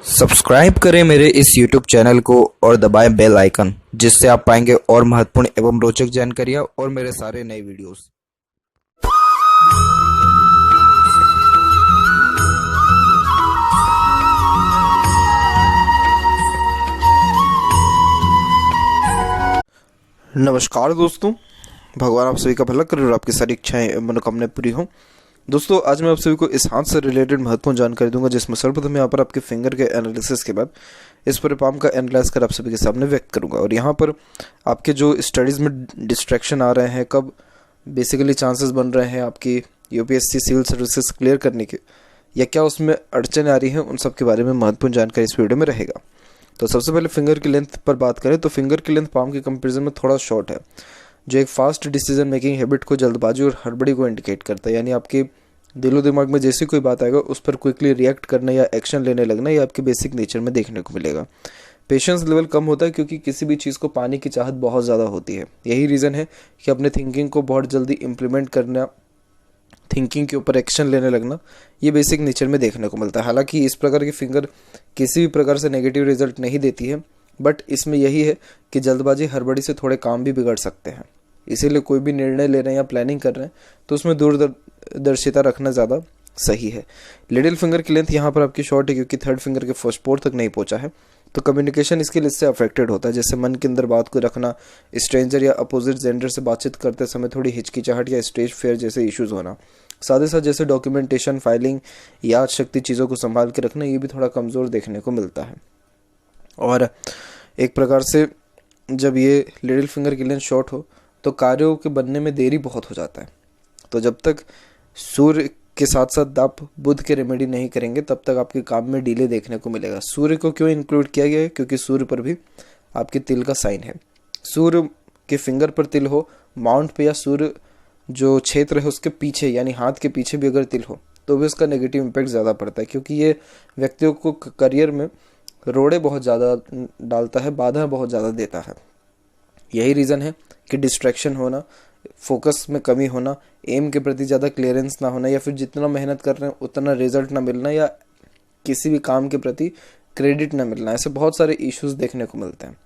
Subscribe करें मेरे इस YouTube चैनल को और दबाएं बेल आइकन, जिससे आप पाएंगे और महत्वपूर्ण एवं रोचक जानकारियां और मेरे सारे नए वीडियोस। नमस्कार दोस्तों, भगवान आप सभी का भला करे और आपकी सारी इच्छाएं एवं मनोकामनाएं पूरी हों। दोस्तों, आज मैं आप सभी को इस हाथ से रिलेटेड महत्वपूर्ण जानकारी दूंगा, जिसमें सर्वप्रथम यहाँ पर आपके फिंगर के एनालिसिस के बाद इस पर पाम का एनालाइज कर आप सभी के सामने व्यक्त करूंगा। और यहाँ पर आपके जो स्टडीज़ में डिस्ट्रैक्शन आ रहे हैं, कब बेसिकली चांसेस बन रहे हैं आपकी यूपीएससी सिविल सर्विसेज क्लियर करने के, या क्या उसमें अड़चन आ रही है, उन सब के बारे में महत्वपूर्ण जानकारी इस वीडियो में रहेगा। तो सबसे पहले फिंगर की लेंथ पर बात करें तो फिंगर की लेंथ पाम के कंपैरिजन में थोड़ा शॉर्ट है, जो एक फास्ट डिसीजन मेकिंग हैबिट को, जल्दबाजी और हड़बड़ी को इंडिकेट करता है। यानी आपके दिलो दिमाग में जैसी कोई बात आएगा उस पर क्विकली रिएक्ट करना या एक्शन लेने लगना, ये आपके बेसिक नेचर में देखने को मिलेगा। पेशेंस लेवल कम होता है, क्योंकि किसी भी चीज़ को पाने की चाहत बहुत ज़्यादा होती है। यही रीज़न है कि अपने थिंकिंग को बहुत जल्दी इम्प्लीमेंट करना, थिंकिंग के ऊपर एक्शन लेने लगना, ये बेसिक नेचर में देखने को मिलता है। हालांकि इस प्रकार की फिंगर किसी भी प्रकार से नेगेटिव रिजल्ट नहीं देती है, बट इसमें यही है कि जल्दबाजी हड़बड़ी से थोड़े काम भी बिगड़ सकते हैं। इसीलिए कोई भी निर्णय ले रहे हैं या प्लानिंग कर रहे हैं तो उसमें दूरदर्शिता रखना ज़्यादा सही है। लिटिल फिंगर की लेंथ यहाँ पर आपकी शॉर्ट है, क्योंकि थर्ड फिंगर के फर्स्ट पोर तक नहीं पहुँचा है, तो कम्युनिकेशन इसके लिए इससे अफेक्टेड होता है। जैसे मन के अंदर बात को रखना, स्ट्रेंजर या अपोजिट जेंडर से बातचीत करते समय थोड़ी हिचकिचाहट या स्टेज फेयर जैसे इश्यूज होना, साथ ही साथ जैसे डॉक्यूमेंटेशन, फाइलिंग, याद शक्ति, चीज़ों को संभाल के रखना, ये भी थोड़ा कमज़ोर देखने को मिलता है। और एक प्रकार से जब ये लिटिल फिंगर की लेंथ शॉर्ट हो तो कार्यों के बनने में देरी बहुत हो जाता है। तो जब तक सूर्य के साथ साथ आप बुध के रेमेडी नहीं करेंगे, तब तक आपके काम में डिले देखने को मिलेगा। सूर्य को क्यों इंक्लूड किया गया है? क्योंकि सूर्य पर भी आपके तिल का साइन है। सूर्य के फिंगर पर तिल हो, माउंट पे या सूर्य जो क्षेत्र है उसके पीछे, यानी हाथ के पीछे भी अगर तिल हो तो भी उसका नेगेटिव इम्पैक्ट ज़्यादा पड़ता है, क्योंकि ये व्यक्तियों को करियर में रोड़े बहुत ज़्यादा डालता है, बाधा बहुत ज़्यादा देता है। यही रीज़न है कि डिस्ट्रैक्शन होना, फोकस में कमी होना, एम के प्रति ज़्यादा क्लियरेंस ना होना, या फिर जितना मेहनत कर रहे हैं उतना रिजल्ट ना मिलना, या किसी भी काम के प्रति क्रेडिट ना मिलना, ऐसे बहुत सारे इश्यूज देखने को मिलते हैं।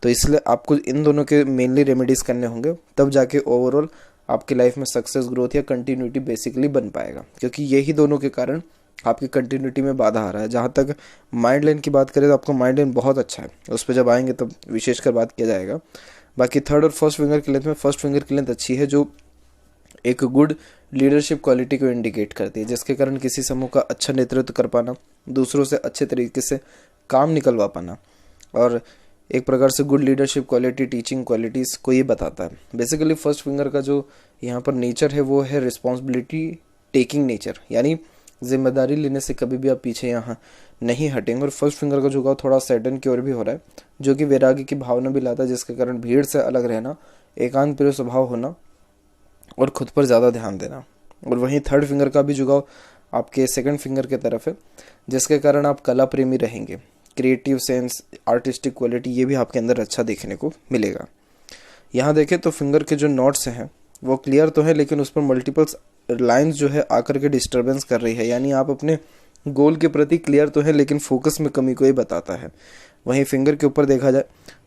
तो इसलिए आपको इन दोनों के मेनली रेमेडीज़ करने होंगे, तब जाके ओवरऑल आपकी लाइफ में सक्सेस, ग्रोथ या कंटिन्यूटी बेसिकली बन पाएगा, क्योंकि यही दोनों के कारण आपकी कंटिन्यूटी में बाधा आ रहा है। जहाँ तक माइंड लाइन की बात करें तो आपका माइंड लाइन बहुत अच्छा है, उस पर जब आएंगे तब विशेषकर बात किया जाएगा। बाकी थर्ड और फर्स्ट फिंगर की लेंथ में फर्स्ट फिंगर की लेंथ अच्छी है, जो एक गुड लीडरशिप क्वालिटी को इंडिकेट करती है, जिसके कारण किसी समूह का अच्छा नेतृत्व कर पाना, दूसरों से अच्छे तरीके से काम निकलवा पाना, और एक प्रकार से good leadership quality, teaching qualities को ये बताता है। बेसिकली फर्स्ट फिंगर का जो यहाँ पर नेचर है वो है रिस्पॉन्सिबिलिटी टेकिंग नेचर, यानी जिम्मेदारी लेने से कभी भी आप पीछे यहाँ नहीं हटेंगे। और फर्स्ट फिंगर का झुकाव थोड़ा सैडन की ओर भी हो रहा है, जो कि वैराग्य की भावना भी लाता है, जिसके कारण भीड़ से अलग रहना, एकांत प्रिय स्वभाव होना और खुद पर ज़्यादा ध्यान देना। और वहीं थर्ड फिंगर का भी झुकाव आपके सेकंड फिंगर की तरफ है, जिसके कारण आप कला प्रेमी रहेंगे, क्रिएटिव सेंस, आर्टिस्टिक क्वालिटी, ये भी आपके अंदर अच्छा देखने को मिलेगा। यहाँ देखें तो फिंगर के जो नोट्स हैं वो क्लियर तो है, लेकिन उस पर मल्टीपल्स लाइंस जो है आकर के डिस्टर्बेंस कर रही है, यानी आप अपने गोल के प्रति क्लियर तो है लेकिन फोकस में कमी को ही बताता है। वहीं फिंगर के ऊपर देखा जाए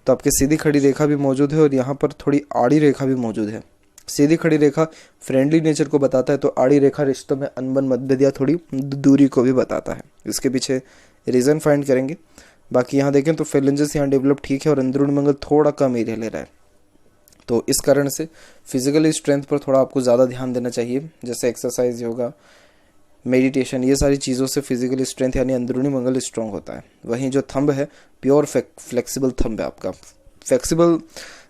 तो आपके सीधी खड़ी रेखा भी मौजूद है और यहाँ पर थोड़ी आड़ी रेखा भी मौजूद है। सीधी खड़ी रेखा फ्रेंडली नेचर को बताता है, तो आड़ी रेखा रिश्तों में अनबन, मतभेद या थोड़ी दूरी को भी बताता है। इसके पीछे रीज़न फाइंड करेंगे। बाकी यहाँ देखें तो फेलेंजेस यहाँ डेवलप ठीक है और अंदरूनी मंगल थोड़ा कम एरिया ले रहा है, तो इस कारण से फिजिकली स्ट्रेंथ पर थोड़ा आपको ज़्यादा ध्यान देना चाहिए, जैसे एक्सरसाइज, योगा, मेडिटेशन, ये सारी चीज़ों से फिजिकली स्ट्रेंथ यानी अंदरूनी मंगल स्ट्रॉन्ग होता है। वहीं जो थंब है प्योर फ्लेक्सिबल थंब है आपका। फ्लेक्सिबल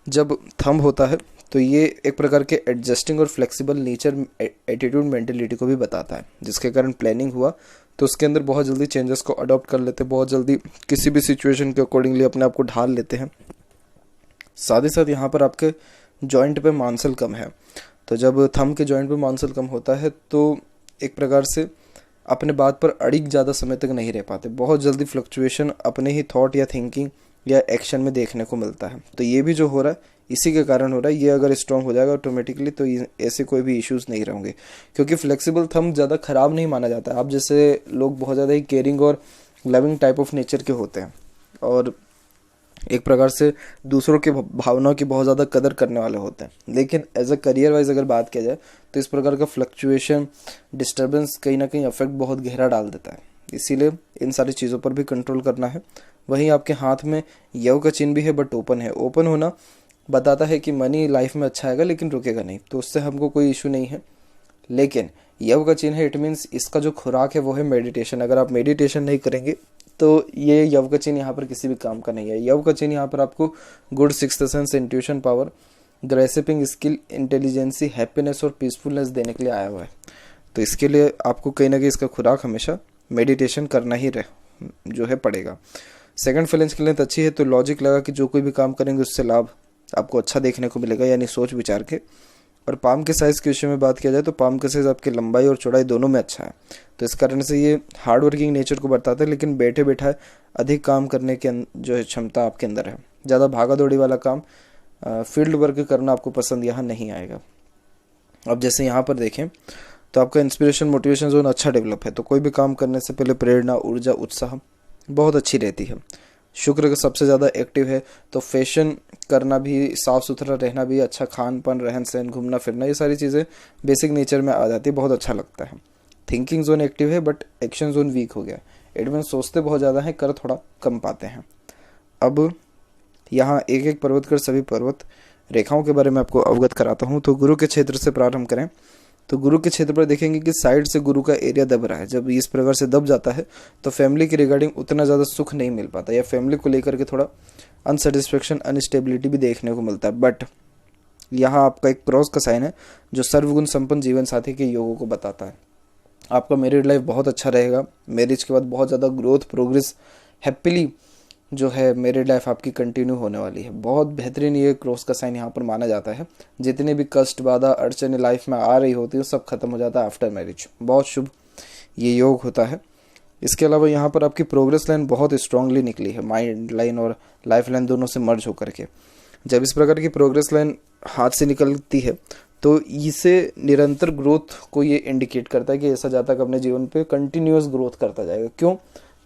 जब थंब होता है तो ये एक प्रकार के एडजस्टिंग और फ्लेक्सिबल नेचर, एटीट्यूड, मेंटेलिटी को भी बताता है, जिसके कारण प्लानिंग हुआ तो उसके अंदर बहुत जल्दी चेंजेस को अडॉप्ट कर लेते हैं, बहुत जल्दी किसी भी सिचुएशन के अकॉर्डिंगली अपने आप को ढाल लेते हैं। साथ ही साथ यहाँ पर आपके जॉइंट पे मांसल कम है, तो जब थंब के जॉइंट पे मांसल कम होता है तो एक प्रकार से अपने बात पर अड़िग ज़्यादा समय तक नहीं रह पाते, बहुत जल्दी फ्लक्चुएशन अपने ही थॉट या थिंकिंग या एक्शन में देखने को मिलता है। तो ये भी जो हो रहा है इसी के कारण हो रहा है। ये अगर स्ट्रॉन्ग हो जाएगा ऑटोमेटिकली तो ऐसे कोई भी इश्यूज़ नहीं रहेंगे, क्योंकि फ्लेक्सिबल थंब ज़्यादा ख़राब नहीं माना जाता है। आप जैसे लोग बहुत ज़्यादा ही केयरिंग और लविंग टाइप ऑफ नेचर के होते हैं और एक प्रकार से दूसरों के भावनाओं की बहुत ज़्यादा कदर करने वाले होते हैं। लेकिन एज अ करियर वाइज अगर बात किया जाए तो इस प्रकार का फ्लक्चुएशन, डिस्टर्बेंस कहीं ना कहीं अफेक्ट बहुत गहरा डाल देता है। इसीलिए इन सारी चीज़ों पर भी कंट्रोल करना है। वहीं आपके हाथ में यव का चिन्ह भी है बट ओपन है। ओपन होना बताता है कि मनी लाइफ में अच्छा आएगा लेकिन रुकेगा नहीं, तो उससे हमको कोई इशू नहीं है। लेकिन यव का चिन्ह है, इट मीन्स इसका जो खुराक है वो है मेडिटेशन। अगर आप मेडिटेशन नहीं करेंगे तो ये यव का चिन्ह यहाँ पर किसी भी काम का नहीं है। यव का चिन्ह यहाँ पर आपको good sixth sense, intuition power, grasping skill, intelligency, happiness और पीसफुलनेस देने के लिए आया हुआ है। तो इसके लिए आपको कहीं ना कहीं इसका खुराक हमेशा मेडिटेशन करना ही जो है पड़ेगा। सेकंड फ्लेंज की लेंथ अच्छी है तो लॉजिक लगा कि जो कोई भी काम करेंगे उससे लाभ आपको अच्छा देखने को मिलेगा, यानी सोच विचार के। और पाम के साइज़ के विषय में बात किया जाए तो पाम का साइज़ आपकी लंबाई और चौड़ाई दोनों में अच्छा है, तो इस कारण से ये हार्ड वर्किंग नेचर को बताता है। लेकिन बैठे बैठा अधिक काम करने के जो है क्षमता आपके अंदर है। ज़्यादा भागा दौड़ी वाला काम, फील्ड वर्क करना आपको पसंद यहाँ नहीं आएगा। अब जैसे यहाँ पर देखें तो आपका इंस्पिरेशन, मोटिवेशन जोन अच्छा डेवलप है, तो कोई भी काम करने से पहले प्रेरणा, ऊर्जा, उत्साह बहुत अच्छी रहती है। शुक्र का सबसे ज़्यादा एक्टिव है तो फैशन करना भी, साफ़ सुथरा रहना भी, अच्छा खान पान, रहन सहन, घूमना फिरना, ये सारी चीज़ें बेसिक नेचर में आ जाती है, बहुत अच्छा लगता है। थिंकिंग जोन एक्टिव है बट एक्शन जोन वीक हो गया। इट मीन सोचते बहुत ज़्यादा हैं, कर थोड़ा कम पाते हैं। अब यहाँ एक एक पर्वत कर सभी पर्वत रेखाओं के बारे में आपको अवगत कराता हूँ। तो गुरु के क्षेत्र से प्रारंभ करें तो गुरु के क्षेत्र पर देखेंगे कि साइड से गुरु का एरिया दब रहा है। जब इस प्रकार से दब जाता है तो फैमिली के रिगार्डिंग उतना ज़्यादा सुख नहीं मिल पाता, या फैमिली को लेकर के थोड़ा अनसेटिस्फेक्शन, अनस्टेबिलिटी भी देखने को मिलता है। बट यहाँ आपका एक क्रॉस का साइन है जो सर्वगुण संपन्न जीवन साथी के योगों को बताता है। आपका मैरिड लाइफ बहुत अच्छा रहेगा। मैरिज के बाद बहुत ज़्यादा ग्रोथ, प्रोग्रेस, हैप्पीली जो है मैरिड लाइफ आपकी कंटिन्यू होने वाली है। बहुत बेहतरीन ये क्रॉस का साइन यहाँ पर माना जाता है। जितने भी कष्ट, बाधा, अड़चने लाइफ में आ रही होती है सब खत्म हो जाता है आफ्टर मैरिज। बहुत शुभ ये योग होता है। इसके अलावा यहाँ पर आपकी प्रोग्रेस लाइन बहुत स्ट्रांगली निकली है, माइंड लाइन और लाइफ लाइन दोनों से मर्ज होकर के। जब इस प्रकार की प्रोग्रेस लाइन हाथ से निकलती है तो इसे निरंतर ग्रोथ को ये इंडिकेट करता है कि ऐसा जातक अपने जीवन पे कंटिन्यूअस ग्रोथ करता जाएगा। क्यों?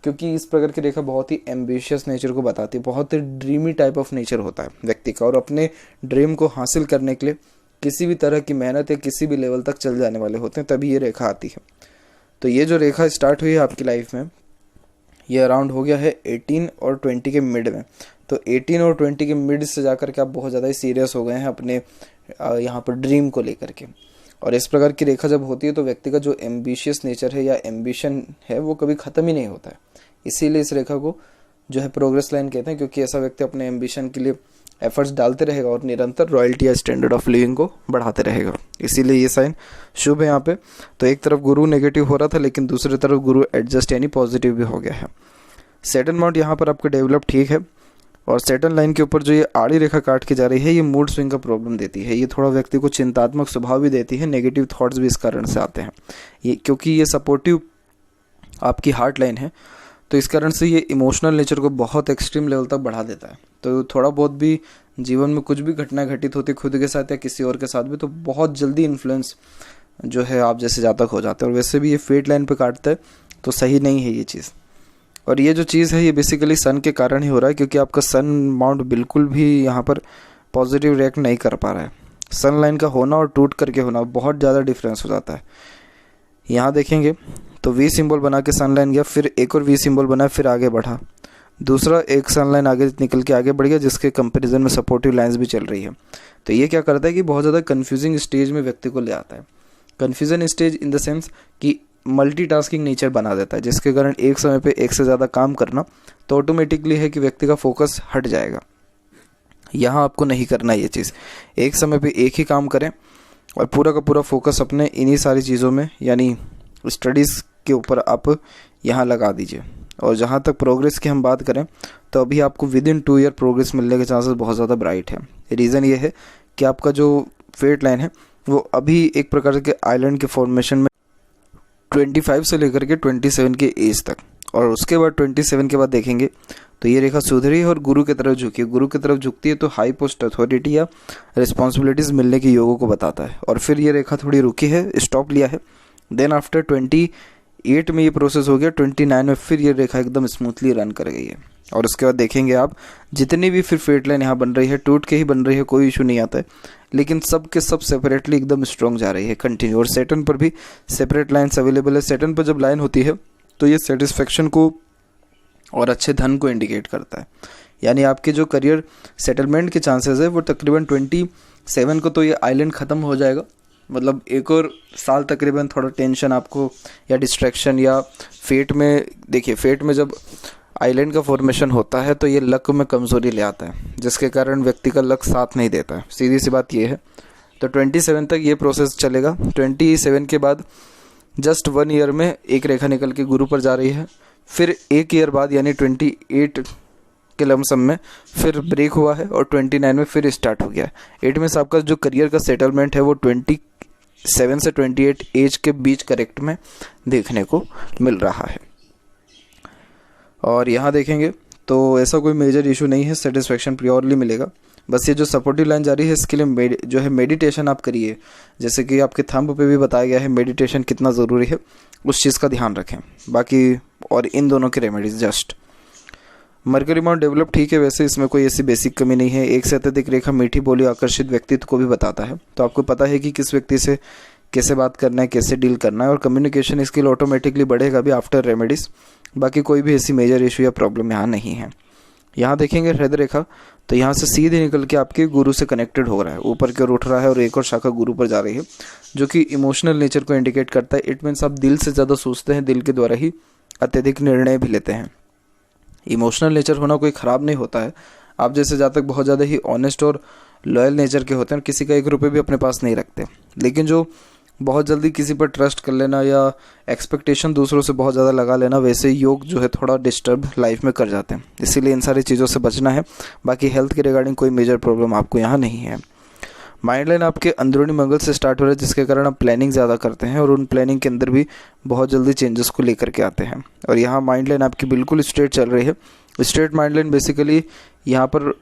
क्योंकि इस प्रकार की रेखा बहुत ही एम्बिशियस नेचर को बताती है, बहुत ही ड्रीमी टाइप ऑफ नेचर होता है व्यक्ति का, और अपने ड्रीम को हासिल करने के लिए किसी भी तरह की मेहनत या किसी भी लेवल तक चल जाने वाले होते हैं, तभी ये रेखा आती है। तो ये जो रेखा स्टार्ट हुई है आपकी लाइफ में, ये अराउंड हो गया है 18 और 20 के मिड में। तो 18 और 20 के मिड से जाकर के आप बहुत ज़्यादा ही सीरियस हो गए हैं अपने यहाँ पर ड्रीम को लेकर के। और इस प्रकार की रेखा जब होती है तो व्यक्ति का जो एम्बिशियस नेचर है या एम्बिशन है वो कभी ख़त्म ही नहीं होता है। इसीलिए इस रेखा को जो है प्रोग्रेस लाइन कहते हैं, क्योंकि ऐसा व्यक्ति अपने एम्बिशन के लिए एफर्ट्स डालते रहेगा और निरंतर रॉयल्टी या स्टैंडर्ड ऑफ लिविंग को बढ़ाते रहेगा। इसीलिए ये साइन शुभ है यहाँ पे। तो एक तरफ गुरु नेगेटिव हो रहा था लेकिन दूसरी तरफ गुरु एडजस्ट यानी पॉजिटिव भी हो गया है। सैटर्न माउंट यहाँ पर आपका डेवलप ठीक है, और सैटर्न लाइन के ऊपर जो ये आड़ी रेखा काट के जा रही है ये मूड स्विंग का प्रॉब्लम देती है। ये थोड़ा व्यक्ति को चिंतात्मक स्वभाव भी देती है, नेगेटिव थॉट्स भी इस कारण से आते हैं। ये क्योंकि ये सपोर्टिव आपकी हार्ट लाइन है तो इस कारण से ये इमोशनल नेचर को बहुत एक्सट्रीम लेवल तक बढ़ा देता है। तो थोड़ा बहुत भी जीवन में कुछ भी घटना घटित होती है खुद के साथ या किसी और के साथ भी, तो बहुत जल्दी इन्फ्लुएंस जो है आप जैसे जातक हो जाते हैं। और वैसे भी ये फेट लाइन पे काटता है तो सही नहीं है ये चीज़। और ये जो चीज़ है ये बेसिकली सन के कारण ही हो रहा है, क्योंकि आपका सन माउंट बिल्कुल भी यहाँ पर पॉजिटिव रिएक्ट नहीं कर पा रहा है। सन लाइन का होना और टूट करके होना बहुत ज़्यादा डिफरेंस हो जाता है। यहाँ देखेंगे तो वी सिंबल बना के सन लाइन गया, फिर एक और वी सिंबल बना, फिर आगे बढ़ा, दूसरा एक सन लाइन आगे निकल के आगे बढ़ गया जिसके कंपैरिजन में सपोर्टिव लाइंस भी चल रही है। तो ये क्या करता है कि बहुत ज़्यादा कन्फ्यूजिंग स्टेज में व्यक्ति को ले आता है। Confusion stage in the sense कि मल्टीटास्किंग नेचर बना देता है, जिसके कारण एक समय पे एक से ज़्यादा काम करना तो ऑटोमेटिकली है कि व्यक्ति का फोकस हट जाएगा। यहाँ आपको नहीं करना ये चीज़, एक समय पे एक ही काम करें और पूरा का पूरा फोकस अपने इन्हीं सारी चीज़ों में यानी स्टडीज़ के ऊपर आप यहाँ लगा दीजिए। और जहाँ तक प्रोग्रेस की हम बात करें तो अभी आपको विद इन 2 ईयर प्रोग्रेस मिलने के चांसेस बहुत ज़्यादा ब्राइट है। रीज़न ये है कि आपका जो फेट लाइन है वो अभी एक प्रकार के आइलैंड के फॉर्मेशन में 25 से लेकर के 27 के एज तक, और उसके बाद 27 के बाद देखेंगे तो ये रेखा सुधरी है और गुरु की तरफ झुकी है। गुरु की तरफ झुकती है तो हाई पोस्ट अथॉरिटी या रिस्पॉन्सिबिलिटीज़ मिलने के योगों को बताता है। और फिर ये रेखा थोड़ी रुकी है, स्टॉप लिया है। देन आफ्टर 28 28 में ये प्रोसेस हो गया, 29 में फिर ये रेखा एकदम स्मूथली रन कर गई है। और उसके बाद देखेंगे आप जितनी भी फिर फेट लाइन यहाँ बन रही है टूट के ही बन रही है, कोई इशू नहीं आता है, लेकिन सब के सब सेपरेटली एकदम स्ट्रॉन्ग जा रही है कंटिन्यू। और सैटर्न पर भी सेपरेट लाइन्स अवेलेबल है। सैटर्न पर जब लाइन होती है तो ये सेटिस्फेक्शन को और अच्छे धन को इंडिकेट करता है, यानी आपके जो करियर सेटलमेंट के चांसेस है वो तकरीबन 27 को तो ये आइलैंड ख़त्म हो जाएगा। मतलब एक और साल तकरीबन थोड़ा टेंशन आपको या डिस्ट्रैक्शन या फेट में, देखिए फेट में जब आइलैंड का फॉर्मेशन होता है तो ये लक में कमज़ोरी ले आता है, जिसके कारण व्यक्ति का लक साथ नहीं देता है, सीधी सी बात ये है। तो 27 तक ये प्रोसेस चलेगा। 27 के बाद जस्ट 1 ईयर में एक रेखा निकल के गुरु पर जा रही है, फिर 1 ईयर बाद यानी 28 के लमसम में फिर ब्रेक हुआ है और 29 में फिर स्टार्ट हो गया है। 8 में से आपका जो करियर का सेटलमेंट है वो 27 से 28 एज के बीच करेक्ट में देखने को मिल रहा है। और यहाँ देखेंगे तो ऐसा कोई मेजर इशू नहीं है, सेटिस्फेक्शन प्योरली मिलेगा। बस ये जो सपोर्टिव लाइन जा रही है इसके लिए जो है मेडिटेशन आप करिए, जैसे कि आपके थंब पे भी बताया गया है मेडिटेशन कितना ज़रूरी है, उस चीज़ का ध्यान रखें। बाकी और इन दोनों की remedies just mercury mount develop ठीक है, वैसे इसमें कोई ऐसी बेसिक कमी नहीं है। एक से अत्यधिक रेखा मीठी बोली आकर्षित व्यक्तित्व को भी बताता है, तो आपको पता है कि किस व्यक्ति से कैसे बात करना है, कैसे डील करना है, और कम्युनिकेशन स्किल ऑटोमेटिकली बढ़ेगा भी आफ्टर रेमेडीज़। बाकी कोई भी ऐसी मेजर इशू या प्रॉब्लम यहाँ नहीं है। यहाँ देखेंगे हृदय रेखा, तो यहाँ से सीधे निकल के आपके गुरु से कनेक्टेड हो रहा है, ऊपर की ओर उठ रहा है और एक और शाखा गुरु पर जा रही है, जो कि इमोशनल नेचर को इंडिकेट करता है। इट मीन्स आप दिल से ज़्यादा सोचते हैं, दिल के द्वारा ही अत्यधिक निर्णय भी लेते हैं। इमोशनल नेचर होना कोई ख़राब नहीं होता है। आप जैसे जातक बहुत ज़्यादा ही ऑनेस्ट और लॉयल नेचर के होते हैं, किसी का 1 रुपये भी अपने पास नहीं रखते, लेकिन जो बहुत जल्दी किसी पर ट्रस्ट कर लेना या एक्सपेक्टेशन दूसरों से बहुत ज़्यादा लगा लेना, वैसे योग जो है थोड़ा डिस्टर्ब लाइफ में कर जाते हैं, इसीलिए इन सारी चीज़ों से बचना है। बाकी हेल्थ के रिगार्डिंग कोई मेजर प्रॉब्लम आपको यहाँ नहीं है। माइंड लाइन आपके अंदरूनी मंगल से स्टार्ट हो रहा है, जिसके कारण आप प्लानिंग ज़्यादा करते हैं और उन प्लानिंग के अंदर भी बहुत जल्दी चेंजेस को लेकर के आते हैं। और यहाँ माइंड लाइन आपकी बिल्कुल स्ट्रेट चल रही है। स्ट्रेट माइंड लाइन बेसिकली यहाँ पर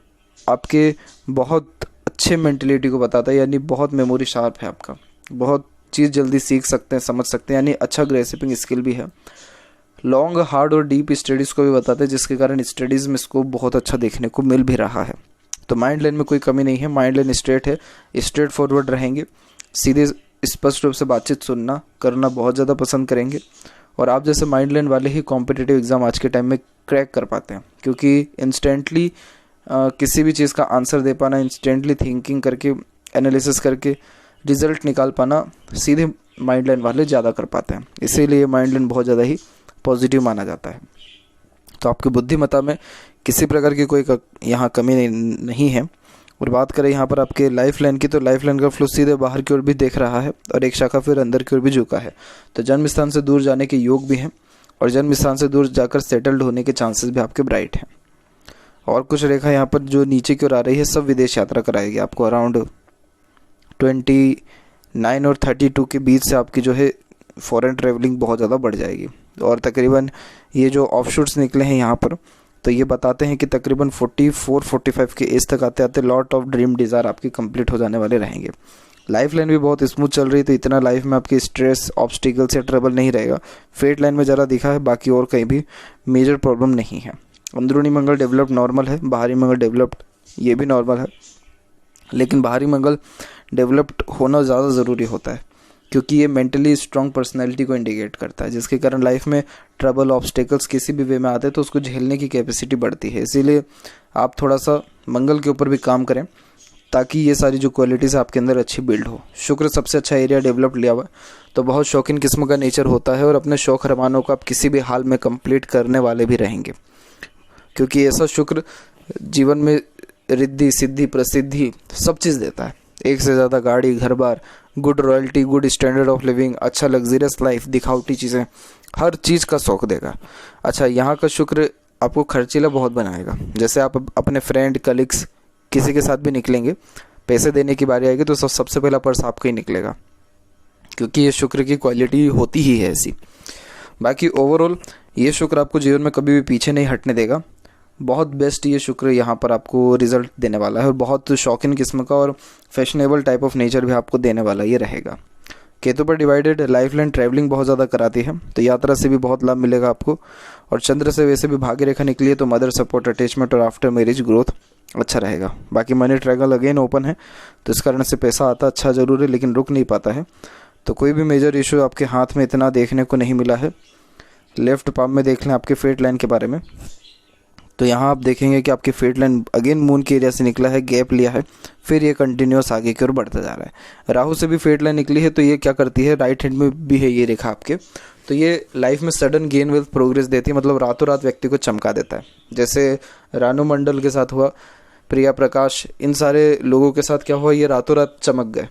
आपके बहुत अच्छे मेंटलिटी को बताता है, यानी बहुत मेमोरी शार्प है आपका, बहुत चीज़ जल्दी सीख सकते हैं, समझ सकते हैं, यानी अच्छा ग्रेसिपिंग स्किल भी है। लॉन्ग हार्ड और डीप स्टडीज़ को भी बताते हैं, जिसके कारण स्टडीज़ में इसको बहुत अच्छा देखने को मिल भी रहा है। तो माइंड लाइन में कोई कमी नहीं है, माइंड लाइन स्ट्रेट है, स्ट्रेट फॉरवर्ड रहेंगे, सीधे स्पष्ट रूप से बातचीत सुनना करना बहुत ज़्यादा पसंद करेंगे। और आप जैसे माइंड लाइन वाले ही कॉम्पिटिटिव एग्ज़ाम आज के टाइम में क्रैक कर पाते हैं, क्योंकि इंस्टेंटली किसी भी चीज़ का आंसर दे पाना, इंस्टेंटली थिंकिंग करके एनालिसिस करके रिजल्ट निकाल पाना सीधे माइंड लाइन वाले ज़्यादा कर पाते हैं, इसीलिए माइंड लाइन बहुत ज़्यादा ही पॉजिटिव माना जाता है। तो आपकी बुद्धिमत्ता में किसी प्रकार की कोई यहाँ कमी नहीं है। और बात करें यहाँ पर आपके लाइफ लाइन की, तो लाइफ लाइन का फ्लो सीधे बाहर की ओर भी देख रहा है और एक शाखा फिर अंदर की ओर भी झुका है। तो जन्म स्थान से दूर जाने के योग भी हैं और जन्म स्थान से दूर जाकर सेटल्ड होने के चांसेस भी आपके ब्राइट हैं। और कुछ रेखा यहाँ पर जो नीचे की ओर आ रही है सब विदेश यात्रा कराएगी आपको। अराउंड 29 और 32 के बीच से आपकी जो है फॉरेन ट्रेवलिंग बहुत ज़्यादा बढ़ जाएगी। और तकरीबन ये जो ऑफशूट्स निकले हैं यहाँ पर, तो ये बताते हैं कि तकरीबन 44-45 के एज तक आते आते लॉट ऑफ ड्रीम डिज़ायर आपकी कंप्लीट हो जाने वाले रहेंगे। लाइफ लाइन भी बहुत स्मूथ चल रही है, तो इतना लाइफ में आपकी स्ट्रेस ऑब्स्टिकल्स या ट्रबल नहीं रहेगा। फेट लाइन में ज़रा दिखा है, बाकी और कहीं भी मेजर प्रॉब्लम नहीं है। अंदरूनी मंगल डेवलप्ड नॉर्मल है, बाहरी मंगल डेवलप्ड ये भी नॉर्मल है, लेकिन बाहरी मंगल डेवलप्ड होना ज़्यादा ज़रूरी होता है, क्योंकि ये मेंटली स्ट्रॉन्ग पर्सनैलिटी को इंडिकेट करता है, जिसके कारण लाइफ में ट्रबल ऑब्स्टेकल्स किसी भी वे में आते हैं तो उसको झेलने की कैपेसिटी बढ़ती है। इसीलिए आप थोड़ा सा मंगल के ऊपर भी काम करें, ताकि ये सारी जो क्वालिटीज़ आपके अंदर अच्छी बिल्ड हो। शुक्र सबसे अच्छा एरिया डेवलप लिया हुआ, तो बहुत शौकीन किस्म का नेचर होता है और अपने शौक रवानों को आप किसी भी हाल में कंप्लीट करने वाले भी रहेंगे, क्योंकि ऐसा शुक्र जीवन में रिद्धि सिद्धि प्रसिद्धि सब चीज़ देता है। एक से ज़्यादा गाड़ी, घर बार, good royalty, good standard of living, अच्छा लग्जरियस लाइफ, दिखावटी चीज़ें, हर चीज़ का शौक देगा। अच्छा, यहाँ का शुक्र आपको खर्चीला बहुत बनाएगा। जैसे आप अपने फ्रेंड कलीग्स किसी के साथ भी निकलेंगे, पैसे देने की बारी आएगी तो सबसे पहला पर्स आपका ही निकलेगा, क्योंकि ये शुक्र की क्वालिटी होती ही है ऐसी। बाकी ओवरऑल ये शुक्र आपको जीवन में कभी भी पीछे नहीं हटने देगा। बहुत बेस्ट ये शुक्र यहाँ पर आपको रिजल्ट देने वाला है और बहुत शौकीन किस्म का और फैशनेबल टाइप ऑफ नेचर भी आपको देने वाला ये रहेगा। केतु पर डिवाइडेड लाइफ लाइन ट्रैवलिंग बहुत ज़्यादा कराती है, तो यात्रा से भी बहुत लाभ मिलेगा आपको। और चंद्र से वैसे भी भाग्य रेखा निकली है, तो मदर सपोर्ट, अटैचमेंट और आफ्टर मैरिज ग्रोथ अच्छा रहेगा। बाकी मनी ट्रैंगल अगेन ओपन है, तो इस कारण से पैसा आता अच्छा ज़रूर है, लेकिन रुक नहीं पाता है। तो कोई भी मेजर इशू आपके हाथ में इतना देखने को नहीं मिला है। लेफ्ट पाम में देख लें आपके फेट लाइन के बारे में, तो यहाँ आप देखेंगे कि आपकी फेट लाइन अगेन मून के एरिया से निकला है, गैप लिया है, फिर ये कंटिन्यूस आगे की ओर बढ़ता जा रहा है। राहु से भी फेट लाइन निकली है, तो ये क्या करती है, राइट हैंड में भी है ये रेखा आपके, तो ये लाइफ में सडन गेन वेल्थ प्रोग्रेस देती है, मतलब रातों रात व्यक्ति को चमका देता है। जैसे रानू मंडल के साथ हुआ, प्रिया प्रकाश, इन सारे लोगों के साथ क्या हुआ, ये रातों रात चमक गए।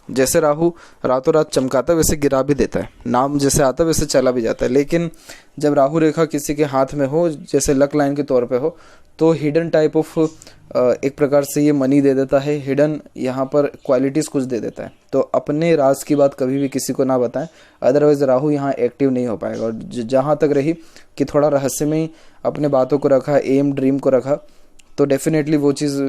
जैसे राहु रातों रात चमकाता है वैसे गिरा भी देता है, नाम जैसे आता है वैसे चला भी जाता है। लेकिन जब राहु रेखा किसी के हाथ में हो, जैसे लक लाइन के तौर पे हो, तो हिडन टाइप ऑफ एक प्रकार से ये मनी दे देता है, हिडन यहाँ पर क्वालिटीज़ कुछ दे देता है। तो अपने राज की बात कभी भी किसी को ना बताएं, अदरवाइज राहु यहाँ एक्टिव नहीं हो पाएगा। और जहाँ तक रही कि थोड़ा रहस्यमय अपने बातों को रखा, एम ड्रीम को रखा, तो डेफिनेटली वो चीज़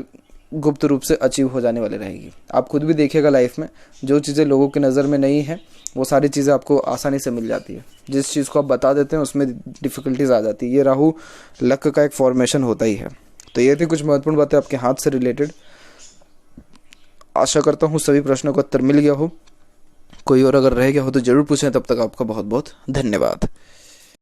गुप्त रूप से अचीव हो जाने वाली रहेगी। आप खुद भी देखिएगा लाइफ में जो चीज़ें लोगों की नज़र में नहीं है, वो सारी चीज़ें आपको आसानी से मिल जाती है। जिस चीज़ को आप बता देते हैं उसमें डिफ़िकल्टीज आ जाती है। ये राहु लक का एक फॉर्मेशन होता ही है। तो ये थी कुछ महत्वपूर्ण बातें आपके हाथ से रिलेटेड। आशा करता हूँ सभी प्रश्नों का उत्तर मिल गया हो। कोई और अगर रह गया हो तो ज़रूर पूछें। तब तक आपका बहुत बहुत धन्यवाद।